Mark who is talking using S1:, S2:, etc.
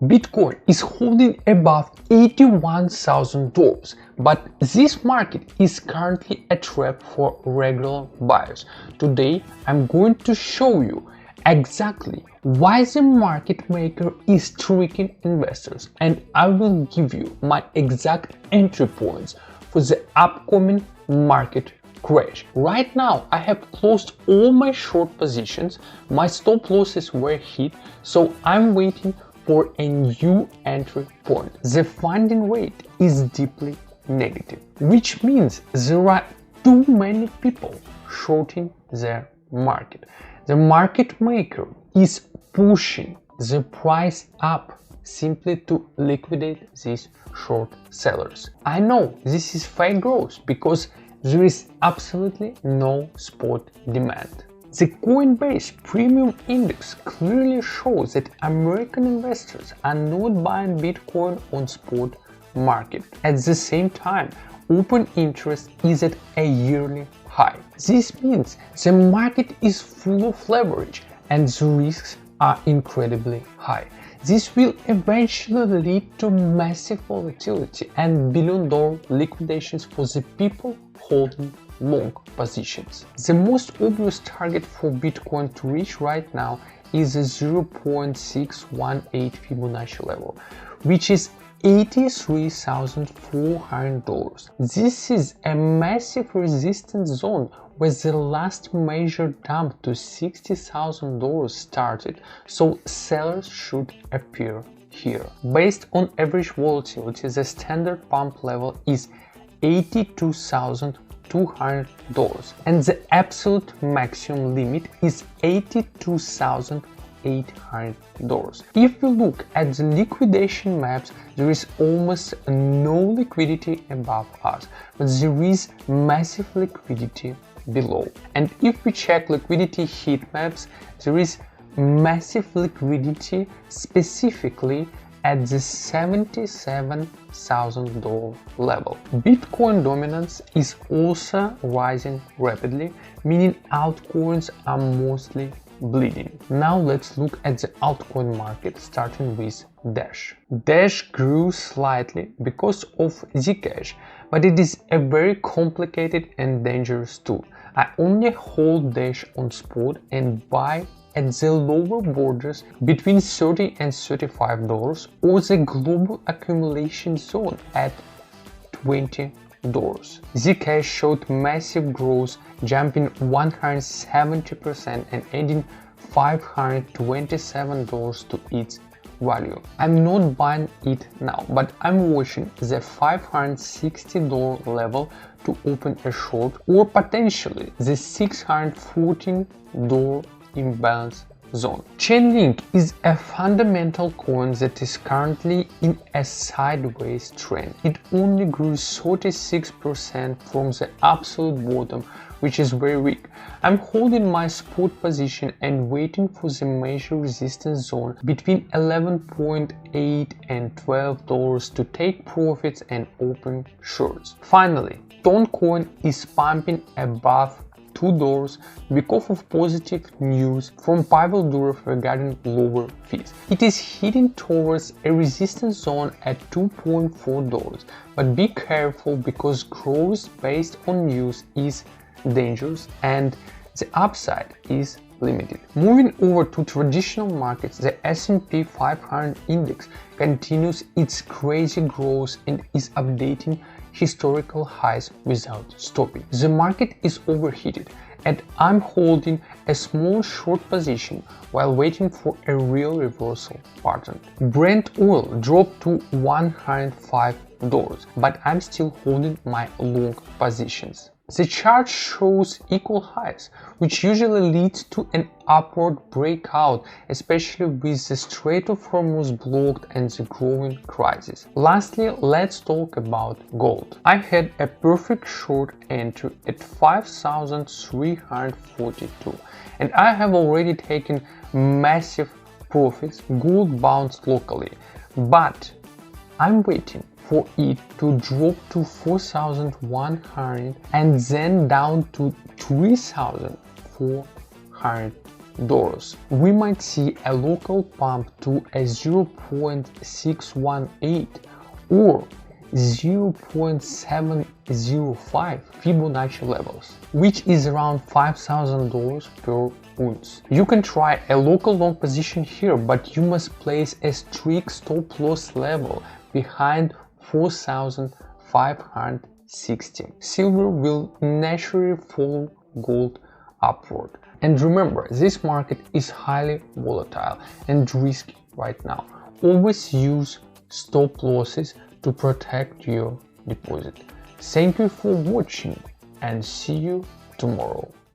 S1: Bitcoin is holding above $81,000, but this market is currently a trap for regular buyers. Today I'm going to show you exactly why the market maker is tricking investors, and I will give you my exact entry points for the upcoming market crash. Right now I have closed all my short positions, my stop losses were hit, so I'm waiting for a new entry point. The funding rate is deeply negative, which means there are too many people shorting their market. The market maker is pushing the price up simply to liquidate these short sellers. I know this is fake growth because there is absolutely no spot demand. The Coinbase Premium Index clearly shows that American investors are not buying Bitcoin on spot market. At the same time, open interest is at a yearly high. This means the market is full of leverage and the risks are incredibly high. This will eventually lead to massive volatility and billion-dollar liquidations for the people holding long positions. The most obvious target for Bitcoin to reach right now is the 0.618 Fibonacci level, which is $83,400. This is a massive resistance zone where the last major dump to $60,000 started, so sellers should appear here. Based on average volatility, the standard pump level is $82,200 and the absolute maximum limit is $82,800. If we look at the liquidation maps, there is almost no liquidity above us, but there is massive liquidity below. And if we check liquidity heat maps, there is massive liquidity specifically at the $77,000 level. Bitcoin dominance is also rising rapidly, meaning altcoins are mostly bleeding. Now let's look at the altcoin market, starting with Dash. Dash grew slightly because of ZCASH, but it is a very complicated and dangerous tool. I only hold Dash on spot and buy at the lower borders between $30 and $35 or the global accumulation zone at $20. ZCASH showed massive growth, jumping 170% and adding $527 to its value. I'm not buying it now, but I'm watching the $560 level to open a short, or potentially the $614 imbalance zone. CHAINLINK is a fundamental coin that is currently in a sideways trend. It only grew 36% from the absolute bottom, which is very weak. I'm holding my spot position and waiting for the major resistance zone between $11.8 and $12 to take profits and open shorts. Finally, Coin is pumping above $2 because of positive news from Durov regarding lower fees. It is heading towards a resistance zone at $2.4, but be careful because growth based on news is dangerous and the upside is limited. Moving over to traditional markets, the S&P 500 index continues its crazy growth and is updating historical highs without stopping. The market is overheated and I'm holding a small short position while waiting for a real reversal pattern. Brent oil dropped to $105, but I'm still holding my long positions. The chart shows equal highs, which usually leads to an upward breakout, especially with the Strait of Hormuz blocked and the growing crisis. Lastly, let's talk about gold. I had a perfect short entry at 5,342 and I have already taken massive profits. Gold bounced locally, but I'm waiting for it to drop to 4,100 and then down to 3,400 $1,000. We might see a local pump to a 0.618 or 0.705 Fibonacci levels, which is around $5,000 per ounce. You can try a local long position here, but you must place a strict stop loss level behind 4,560. Silver will naturally follow gold upward. And remember, this market is highly volatile and risky right now. Always use stop losses to protect your deposit. Thank you for watching and see you tomorrow.